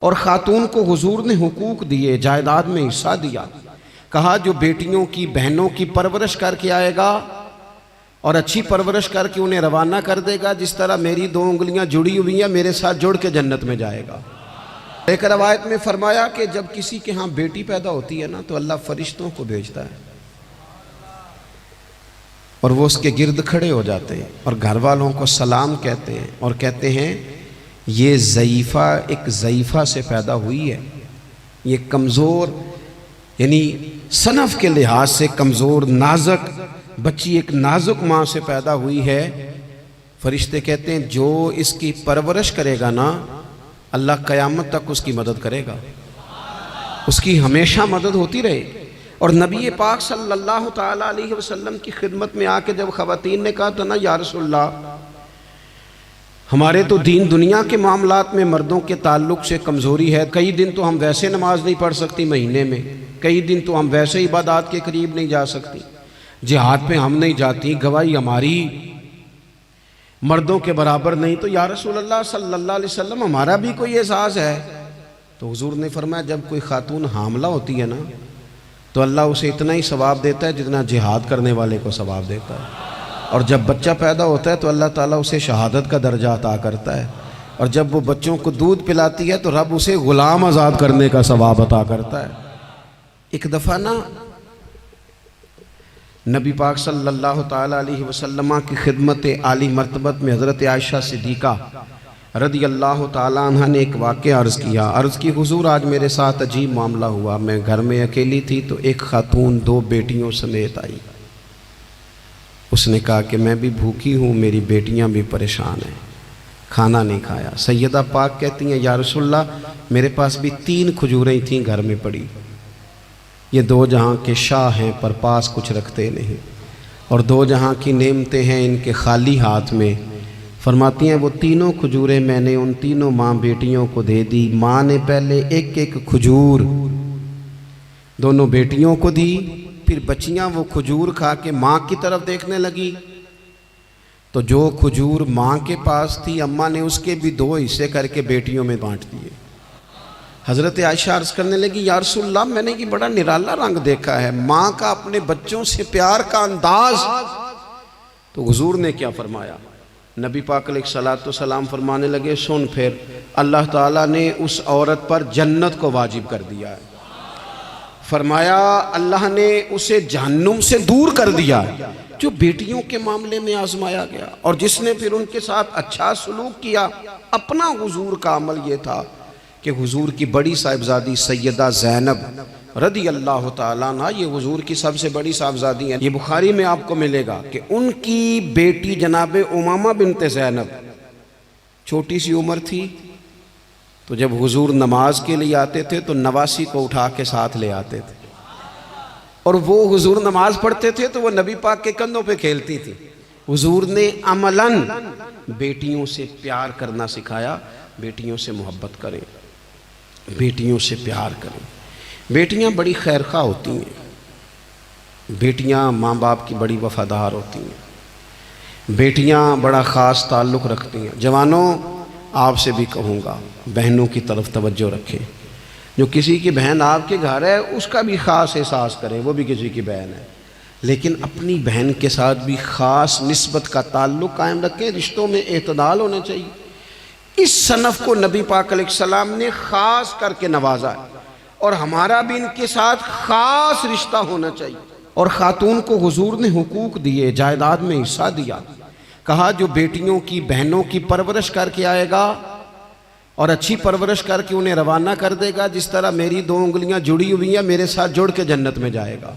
اور خاتون کو حضور نے حقوق دیے، جائیداد میں حصہ دیا، کہا جو بیٹیوں کی بہنوں کی پرورش کر کے آئے گا اور اچھی پرورش کر کے انہیں روانہ کر دے گا، جس طرح میری دو انگلیاں جڑی ہوئی ہیں میرے ساتھ جڑ کے جنت میں جائے گا۔ ایک روایت میں فرمایا کہ جب کسی کے ہاں بیٹی پیدا ہوتی ہے نا تو اللہ فرشتوں کو بھیجتا ہے اور وہ اس کے گرد کھڑے ہو جاتے ہیں اور گھر والوں کو سلام کہتے ہیں اور کہتے ہیں یہ ضعیفہ ایک ضعیفہ سے پیدا ہوئی ہے، یہ کمزور یعنی صنف کے لحاظ سے کمزور نازک بچی ایک نازک ماں سے پیدا ہوئی ہے۔ فرشتے کہتے ہیں جو اس کی پرورش کرے گا نا اللہ قیامت تک اس کی مدد کرے گا، اس کی ہمیشہ مدد ہوتی رہے۔ اور نبی پاک صلی اللہ تعالیٰ علیہ وسلم کی خدمت میں آ کے جب خواتین نے کہا تو نا یا رسول اللہ ہمارے تو دین دنیا کے معاملات میں مردوں کے تعلق سے کمزوری ہے، کئی دن تو ہم ویسے نماز نہیں پڑھ سکتی مہینے میں، کئی دن تو ہم ویسے عبادات کے قریب نہیں جا سکتی، جہاد پہ ہم نہیں جاتی، گواہی ہماری مردوں کے برابر نہیں، تو یا رسول اللہ صلی اللہ علیہ وسلم ہمارا بھی کوئی اعزاز ہے؟ تو حضور نے فرمایا جب کوئی خاتون حاملہ ہوتی ہے نا تو اللہ اسے اتنا ہی ثواب دیتا ہے جتنا جہاد کرنے والے کو ثواب دیتا ہے، اور جب بچہ پیدا ہوتا ہے تو اللہ تعالیٰ اسے شہادت کا درجہ عطا کرتا ہے، اور جب وہ بچوں کو دودھ پلاتی ہے تو رب اسے غلام آزاد کرنے کا ثواب عطا کرتا ہے۔ ایک دفعہ نا نبی پاک صلی اللہ تعالیٰ علیہ وسلم کی خدمت عالی مرتبت میں حضرت عائشہ صدیقہ رضی اللہ تعالیٰ عنہ نے ایک واقعہ عرض کیا، عرض کی حضور آج میرے ساتھ عجیب معاملہ ہوا، میں گھر میں اکیلی تھی تو ایک خاتون دو بیٹیوں سمیت آئی، اس نے کہا کہ میں بھی بھوکی ہوں، میری بیٹیاں بھی پریشان ہیں، کھانا نہیں کھایا۔ سیدہ پاک کہتی ہیں یا رسول اللہ میرے پاس بھی 3 کھجوریں تھیں گھر میں پڑی، یہ 2 جہاں کے شاہ ہیں پر پاس کچھ رکھتے نہیں، اور 2 جہاں کی نعمتیں ہیں ان کے خالی ہاتھ میں۔ فرماتی ہیں وہ 3 کھجوریں میں نے ان 3 ماں بیٹیوں کو دے دی، ماں نے پہلے ایک کھجور دونوں بیٹیوں کو دی، پھر بچیاں وہ کھجور کھا کے ماں کی طرف دیکھنے لگی تو جو کھجور ماں کے پاس تھی اماں نے اس کے بھی 2 حصے کر کے بیٹیوں میں بانٹ دیے۔ حضرت عائشہ عرض کرنے لگی یا رسول اللہ میں نے یہ بڑا نرالا رنگ دیکھا ہے، ماں کا اپنے بچوں سے پیار کا انداز۔ تو حضور نے کیا فرمایا؟ نبی پاک علیہ الصلوۃ والسلام فرمانے لگے سن پھر اللہ تعالیٰ نے اس عورت پر جنت کو واجب کر دیا ہے، فرمایا اللہ نے اسے جہنم سے دور کر دیا جو بیٹیوں کے معاملے میں آزمایا گیا، اور جس نے پھر ان کے ساتھ اچھا سلوک کیا۔ اپنا حضور کا عمل یہ تھا کہ حضور کی بڑی صاحبزادی سیدہ زینب رضی اللہ تعالیٰ عنہ یہ حضور کی سب سے بڑی صاحبزادی ہیں، یہ بخاری میں آپ کو ملے گا کہ ان کی بیٹی جناب امامہ بنت زینب چھوٹی سی عمر تھی، تو جب حضور نماز کے لیے آتے تھے تو نواسی کو اٹھا کے ساتھ لے آتے تھے، اور وہ حضور نماز پڑھتے تھے تو وہ نبی پاک کے کندھوں پہ کھیلتی تھی۔ حضور نے عملاً بیٹیوں سے پیار کرنا سکھایا، بیٹیوں سے محبت کریں، بیٹیوں سے پیار کریں۔ بیٹیاں بڑی خیرخواہ ہوتی ہیں، بیٹیاں ماں باپ کی بڑی وفادار ہوتی ہیں، بیٹیاں بڑا خاص تعلق رکھتی ہیں۔ جوانوں آپ سے بھی کہوں گا بہنوں کی طرف توجہ رکھیں، جو کسی کی بہن آپ کے گھر ہے اس کا بھی خاص احساس کریں، وہ بھی کسی کی بہن ہے، لیکن اپنی بہن کے ساتھ بھی خاص نسبت کا تعلق قائم رکھیں، رشتوں میں اعتدال ہونا چاہیے۔ اس صنف کو نبی پاک علیہ السلام نے خاص کر کے نوازا ہے، اور ہمارا بھی ان کے ساتھ خاص رشتہ ہونا چاہیے۔ اور خاتون کو حضور نے حقوق دیے، جائیداد میں حصہ دیا، کہا جو بیٹیوں کی بہنوں کی پرورش کر کے آئے گا اور اچھی پرورش کر کے انہیں روانہ کر دے گا، جس طرح میری 2 انگلیاں جڑی ہوئی ہیں میرے ساتھ جڑ کے جنت میں جائے گا۔